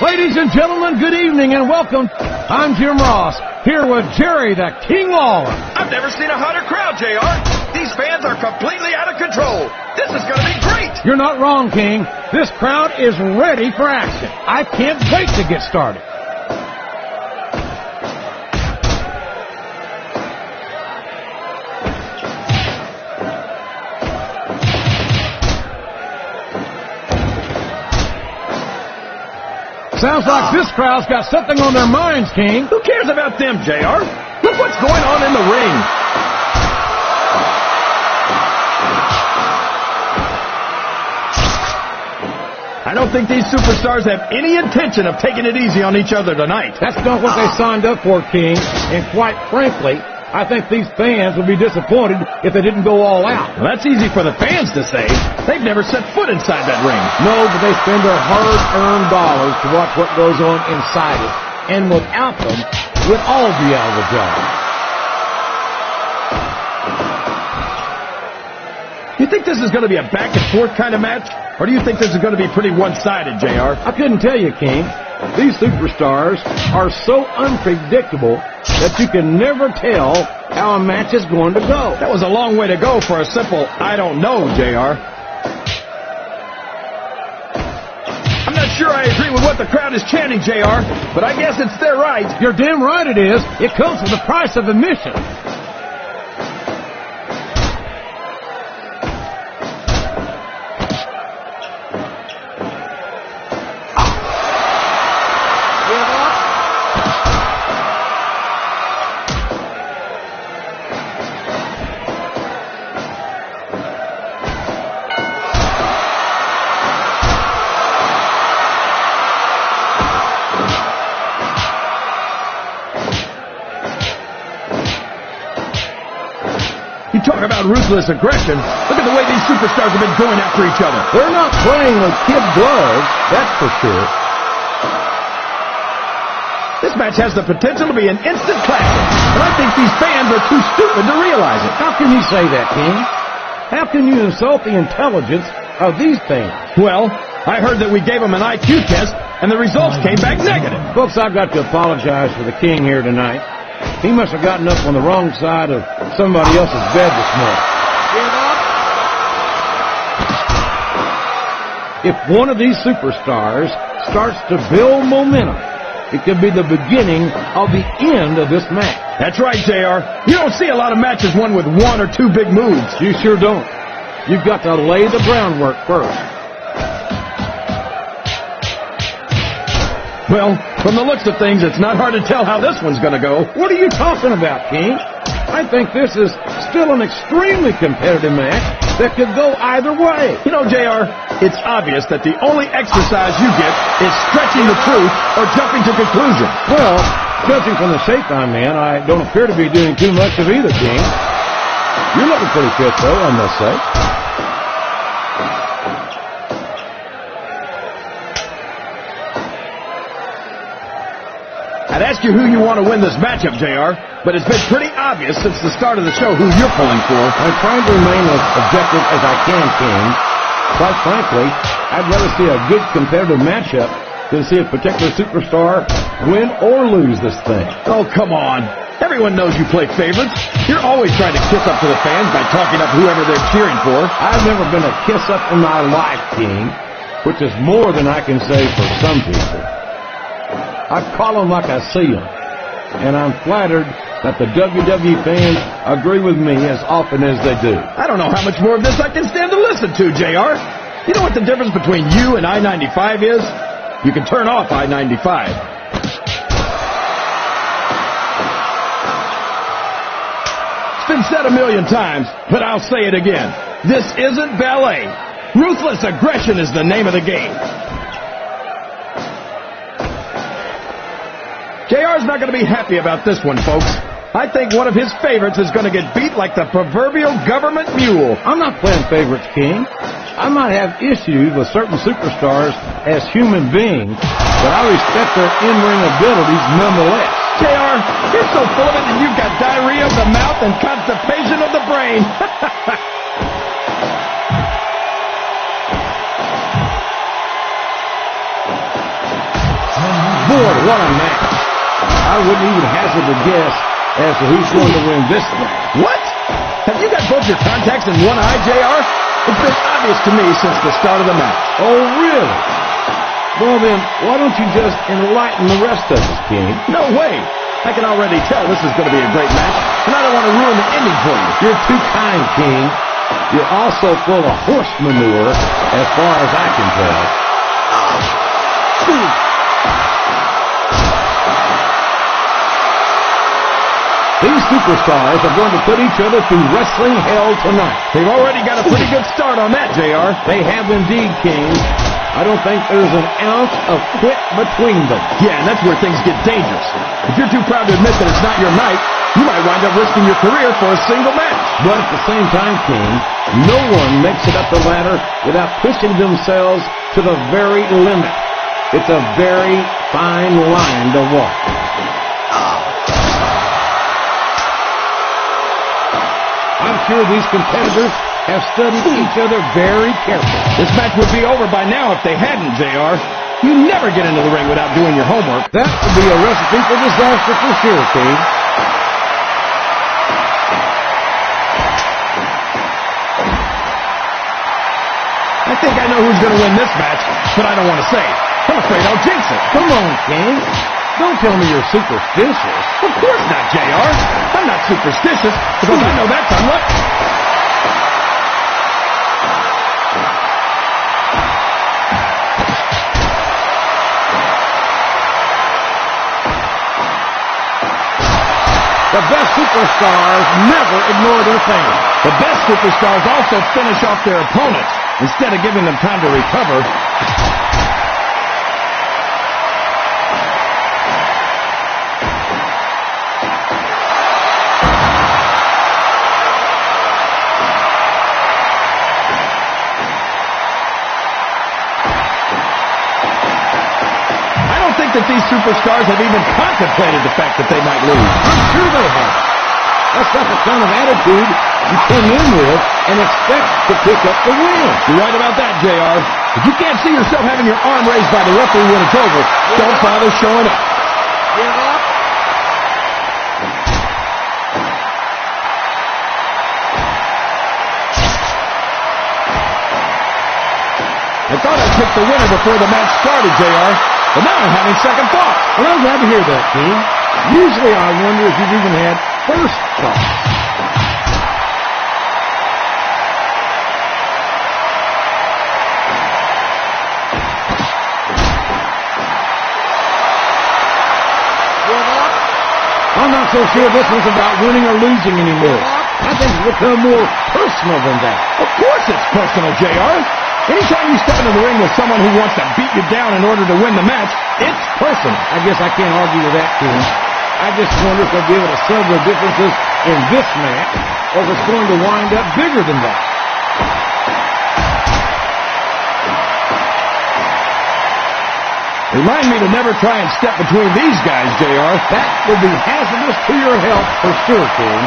Ladies and gentlemen, good evening and welcome. I'm Jim Ross, here with Jerry the King Lawler. I've never seen a hotter crowd, JR. These fans are completely out of control. This is going to be great. You're not wrong, King. This crowd is ready for action. I can't wait to get started. Sounds like this crowd's got something on their minds, King. Who cares about them, JR? Look what's going on in the ring. I don't think these superstars have any intention of taking it easy on each other tonight. That's not what they signed up for, King. And quite frankly, I think these fans would be disappointed if they didn't go all out. Well, that's easy for the fans to say. They've never set foot inside that ring. No, but they spend their hard-earned dollars to watch what goes on inside it. And without them, we'd all be out of the job. You think this is going to be a back-and-forth kind of match? Or do you think this is going to be pretty one-sided, JR? I couldn't tell you, King. These superstars are so unpredictable that you can never tell how a match is going to go. That was a long way to go for a simple, I don't know, JR. I'm not sure I agree with what the crowd is chanting, JR, but I guess it's their right. You're damn right it is. It comes with the price of admission. You talk about ruthless aggression. Look at the way these superstars have been going after each other. They're not playing with kid gloves, that's for sure. This match has the potential to be an instant classic, but I think these fans are too stupid to realize it. How can you say that, King? How can you insult the intelligence of these fans? Well, I heard that we gave them an IQ test, and the results came back negative. Folks, I've got to apologize for the King here tonight. He must have gotten up on the wrong side of somebody else's bed this morning. If one of these superstars starts to build momentum, it could be the beginning of the end of this match. That's right, JR. You don't see a lot of matches won with one or two big moves. You sure don't. You've got to lay the groundwork first. Well, from the looks of things, it's not hard to tell how this one's going to go. What are you talking about, King? I think this is still an extremely competitive match that could go either way. You know, JR, it's obvious that the only exercise you get is stretching the truth or jumping to conclusions. Well, judging from the shape I'm in, I don't appear to be doing too much of either, King. You're looking pretty fit, though, I must say. I'd ask you who you want to win this matchup, JR, but it's been pretty obvious since the start of the show who you're pulling for. I'm trying to remain as objective as I can, King. Quite frankly, I'd rather see a good competitive matchup than see a particular superstar win or lose this thing. Oh, come on. Everyone knows you play favorites. You're always trying to kiss up to the fans by talking up whoever they're cheering for. I've never been a kiss-up in my life, King, which is more than I can say for some people. I call them like I see them, and I'm flattered that the WWE fans agree with me as often as they do. I don't know how much more of this I can stand to listen to, JR. You know what the difference between you and I-95 is? You can turn off I-95. It's been said a million times, but I'll say it again. This isn't ballet. Ruthless aggression is the name of the game. JR's not going to be happy about this one, folks. I think one of his favorites is going to get beat like the proverbial government mule. I'm not playing favorites, King. I might have issues with certain superstars as human beings, but I respect their in-ring abilities nonetheless. JR, you're so full of it that you've got diarrhea of the mouth and constipation of the brain. Lord, what a match. I wouldn't even hazard a guess as to who's going to win this match. What? Have you got both your contacts in one eye, JR? It's been obvious to me since the start of the match. Oh, really? Well, then, why don't you just enlighten the rest of us, King? No way. I can already tell this is going to be a great match, and I don't want to ruin the ending for you. You're too kind, King. You're also full of horse manure, as far as I can tell. These superstars are going to put each other through wrestling hell tonight. They've already got a pretty good start on that, JR. They have indeed, King. I don't think there's an ounce of quit between them. Yeah, and that's where things get dangerous. If you're too proud to admit that it's not your night, you might wind up risking your career for a single match. But at the same time, King, no one makes it up the ladder without pushing themselves to the very limit. It's a very fine line to walk. I'm sure these competitors have studied each other very carefully. This match would be over by now if they hadn't, JR. You never get into the ring without doing your homework. That would be a recipe for disaster for sure, King. I think I know who's going to win this match, but I don't want to say it. I'm afraid I'll jinx it. Come on, King. Don't tell me you're superstitious. Of course not, JR. I'm not superstitious because I know that's unlucky. The best superstars never ignore their fans. The best superstars also finish off their opponents instead of giving them time to recover. That these superstars have even contemplated the fact that they might lose. I'm sure they have. That's not the kind of attitude you come in with and expect to pick up the win. You're right about that, JR. If you can't see yourself having your arm raised by the referee when it's over, don't bother showing up. Give up. I thought I picked the winner before the match started, JR. But now I'm having second thoughts. Well, I'm glad to hear that, King. Usually I wonder if you've even had first thoughts. I'm not so sure this is about winning or losing anymore. I think it's become more personal than that. Of course it's personal, JR. Anytime you step into the ring with someone who wants to beat you down in order to win the match, it's personal. I guess I can't argue with that, King. I just wonder if they'll be able to settle the differences in this match, or if it's going to wind up bigger than that. Remind me to never try and step between these guys, JR. That would be hazardous to your health for sure, King.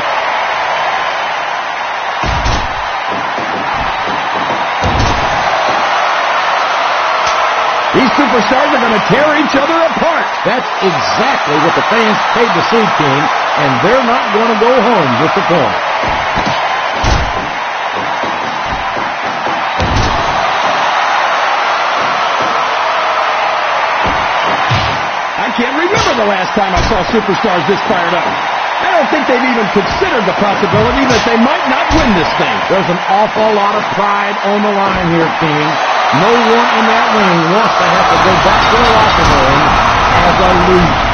These superstars are going to tear each other apart. That's exactly what the fans paid to see, King, and they're not going to go home disappointed. I can't remember the last time I saw superstars this fired up. I don't think they've even considered the possibility that they might not win this thing. There's an awful lot of pride on the line here, King. No one in that ring wants to have to go back to the locker room as a loser.